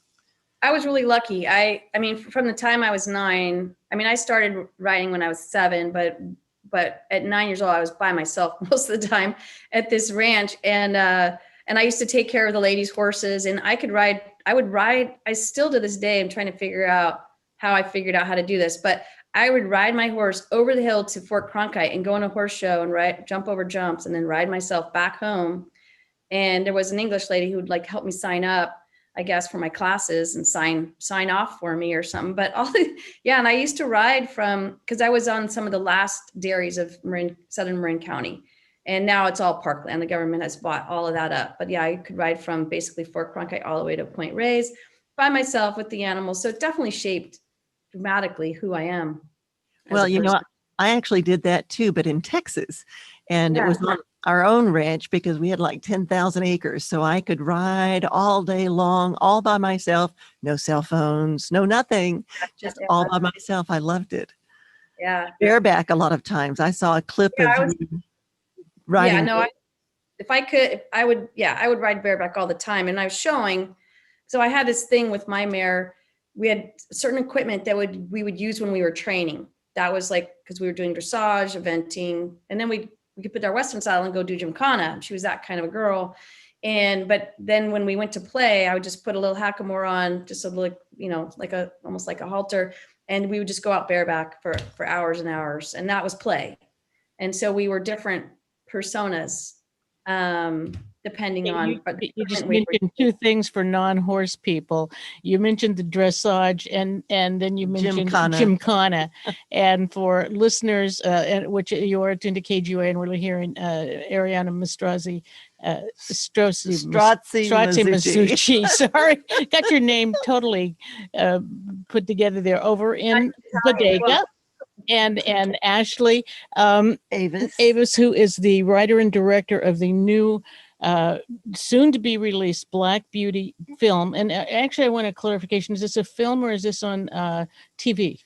I was really lucky. I mean, from the time I was 9, I started riding when I was 7, but at 9 years old, I was by myself most of the time at this ranch. And I used to take care of the ladies' horses, and I would ride. I still to this day, I'm trying to figure out how I figured out how to do this, but I would ride my horse over the hill to Fort Cronkite and go on a horse show and jump over jumps and then ride myself back home. And there was an English lady who would help me sign up, I guess, for my classes and sign off for me or something. But and I used to ride because I was on some of the last dairies of Southern Marin County, and now it's all parkland. The government has bought all of that up. But yeah, I could ride from basically Fort Cronkite all the way to Point Reyes by myself with the animals. So it definitely shaped dramatically who I am. Well, I actually did that too, but in Texas, and it was on our own ranch because we had like 10,000 acres. So I could ride all day long, all by myself, no cell phones, no nothing, just all by myself. I loved it. Yeah. Bareback a lot of times. I saw a clip of you riding. Yeah, no, if I could, I would ride bareback all the time. And I was showing, so I had this thing with my mare. We had certain equipment that we would use when we were training. That was because we were doing dressage, eventing, and then we could put our Western saddle and go do gymkhana. She was that kind of a girl. But then when we went to play, I would just put a little hackamore on, just a little, almost like a halter. And we would just go out bareback for hours and hours. And that was play. And so we were different personas, depending on. You just mentioned two things for non-horse people. You mentioned the dressage, and then you mentioned gymkhana. And for listeners, which you are tuned to KGUA, and we're hearing Ariana Strozzi Mazzucci. Sorry, got your name totally put together there. Over in Bodega. And Ashley Avis, who is the writer and director of the new soon to be released Black Beauty film. And actually, I want a clarification. Is this a film or is this on TV?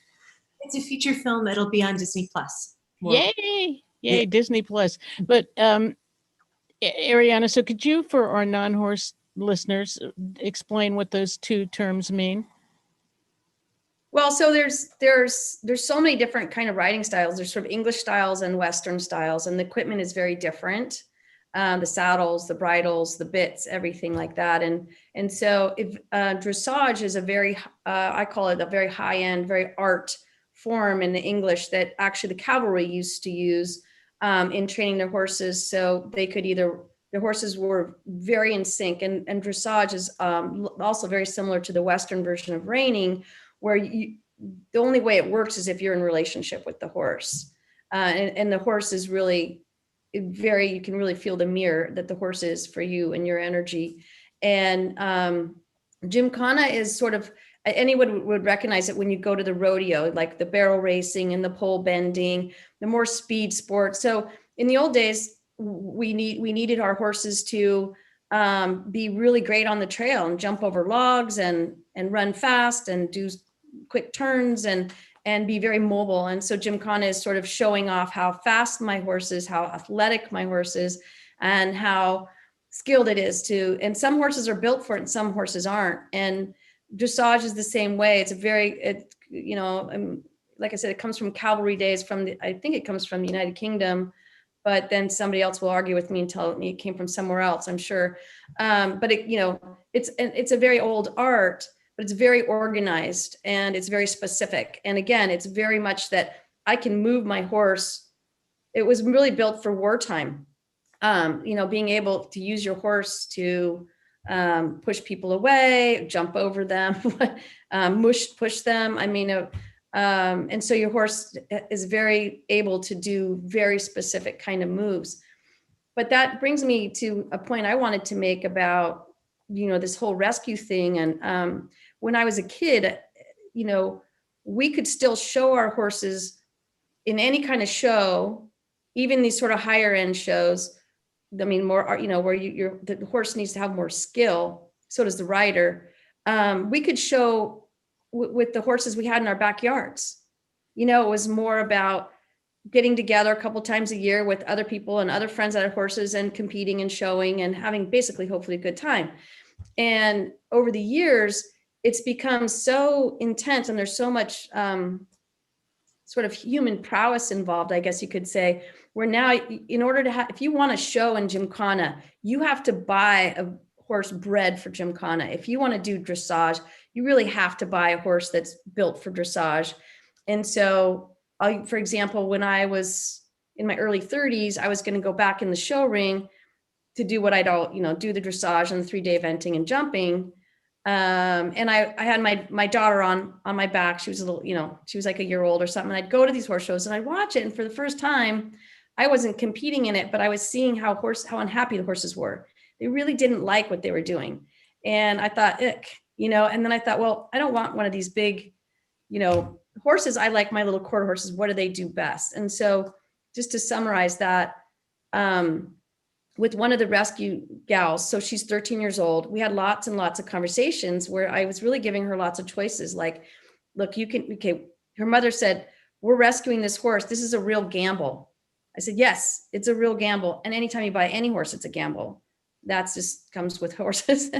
It's a feature film. It'll be on Disney Plus. Yay, Disney Plus. But Ariana, so could you, for our non-horse listeners, explain what those two terms mean? Well, so there's so many different kind of riding styles. There's sort of English styles and Western styles, and the equipment is very different. The saddles, the bridles, the bits, everything like that. And so if dressage is a very, I call it a very high end, very art form in the English that actually the cavalry used to use in training their horses. So they could the horses were very in sync, and dressage is also very similar to the Western version of reining, where the only way it works is if you're in relationship with the horse. And the horse is really you can really feel the mirror that the horse is for you and your energy. And gymkhana is sort of, anyone would recognize it when you go to the rodeo, like the barrel racing and the pole bending, the more speed sports. So in the old days, we needed our horses to be really great on the trail and jump over logs and run fast and do quick turns. And and be very mobile. And so Gymkhana is sort of showing off how fast my horse is, how athletic my horse is, and how skilled it is to, and some horses are built for it and some horses aren't. And dressage is the same way. It's a very, like I said, it comes from cavalry days I think it comes from the United Kingdom, but then somebody else will argue with me and tell me it came from somewhere else, I'm sure. But it's a very old art, but it's very organized and it's very specific. And again, it's very much that I can move my horse. It was really built for wartime. Being able to use your horse to push people away, jump over them, push them. And so your horse is very able to do very specific kind of moves. But that brings me to a point I wanted to make about, this whole rescue thing. And when I was a kid, we could still show our horses in any kind of show, even these sort of higher end shows. More, where the horse needs to have more skill. So does the rider. We could show with the horses we had in our backyards. It was more about getting together a couple times a year with other people and other friends that had horses and competing and showing and having basically hopefully a good time. And over the years, it's become so intense and there's so much sort of human prowess involved, I guess you could say, where now in order to if you want to show in Gymkhana, you have to buy a horse bred for Gymkhana. If you want to do dressage, you really have to buy a horse that's built for dressage. And so, for example, when I was in my early 30s, I was going to go back in the show ring to do what I'd do the dressage and the 3-day eventing and jumping. And I had my daughter on my back. She was a little, she was like a year old or something. And I'd go to these horse shows and I'd watch it. And for the first time, I wasn't competing in it, but I was seeing how unhappy the horses were. They really didn't like what they were doing. And I thought, ick, and then I thought, well, I don't want one of these big, horses. I like my little quarter horses. What do they do best? And so just to summarize that, with one of the rescue gals, so she's 13 years old, we had lots and lots of conversations where I was really giving her lots of choices. Like, look, her mother said, we're rescuing this horse. This is a real gamble. I said, yes, it's a real gamble. And anytime you buy any horse, it's a gamble. That's just comes with horses.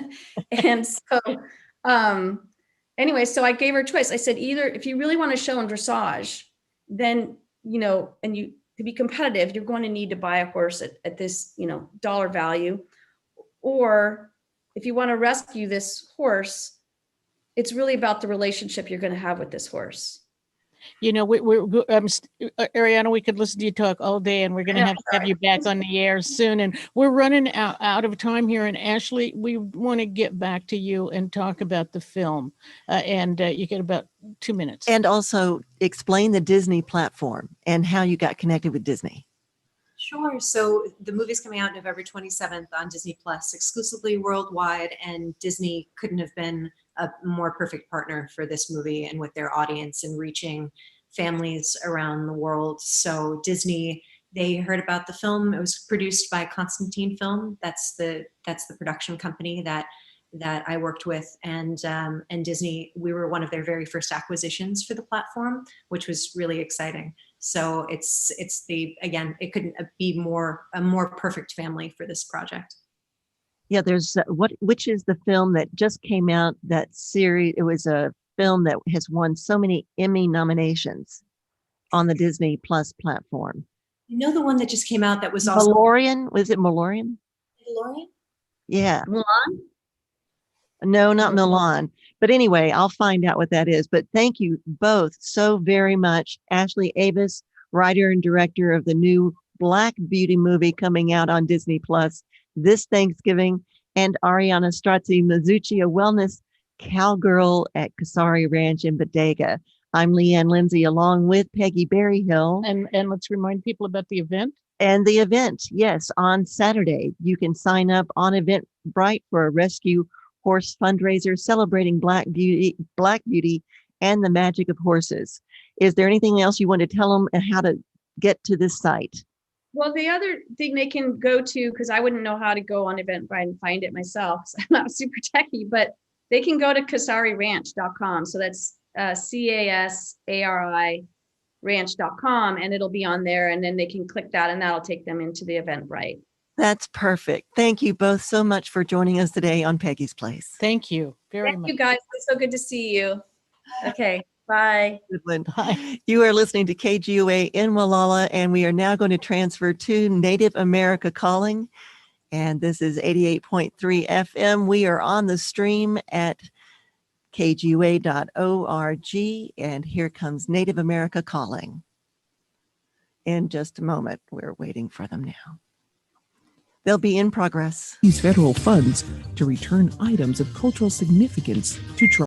And so, anyway, so I gave her a choice. I said, either if you really want to show in dressage, then, to be competitive, you're going to need to buy a horse at this, dollar value. Or if you want to rescue this horse, it's really about the relationship you're going to have with this horse. Ariana, we could listen to you talk all day, and we're going to have you back on the air soon. And we're running out of time here. And Ashley, we want to get back to you and talk about the film. And you get about 2 minutes. And also explain the Disney platform and how you got connected with Disney. Sure. So the movie's coming out November 27th on Disney Plus, exclusively worldwide, and Disney couldn't have been a more perfect partner for this movie and with their audience and reaching families around the world. So Disney, they heard about the film. It was produced by Constantine Film. That's the production company that I worked with, and Disney. We were one of their very first acquisitions for the platform, which was really exciting. So it couldn't be a more perfect family for this project. Yeah, there's which is the film that just came out, that series. It was a film that has won so many Emmy nominations on the Disney Plus platform. The one that just came out that was also Valorian. Was it Valorian? Valorian? Yeah. Mulan? No, not Milan. But anyway, I'll find out what that is. But thank you both so very much. Ashley Avis, writer and director of the new Black Beauty movie coming out on Disney Plus this Thanksgiving, and Ariana Strozzi Mazzucchi, a wellness cowgirl at Kasari Ranch in Bodega. I'm Leanne Lindsay, along with Peggy Berryhill. And let's remind people about the event. And the event, yes, on Saturday. You can sign up on Eventbrite for a rescue horse fundraiser celebrating Black Beauty, and the magic of horses. Is there anything else you want to tell them and how to get to this site? Well, the other thing they can go to, because I wouldn't know how to go on Eventbrite and find it myself, so I'm not super techie, but they can go to CasariRanch.com. So that's CASARI ranch.com, and it'll be on there, and then they can click that and that'll take them into the Eventbrite. That's perfect. Thank you both so much for joining us today on Peggy's Place. Thank you very Thank much. you guys. It's so good to see you. Okay. Bye. Bye. You are listening to KGUA in Wallala, and we are now going to transfer to Native America Calling. And this is 88.3 FM. We are on the stream at kgua.org. And here comes Native America Calling. In just a moment. We're waiting for them now. They'll be in progress. Use federal funds to return items of cultural significance to tribes.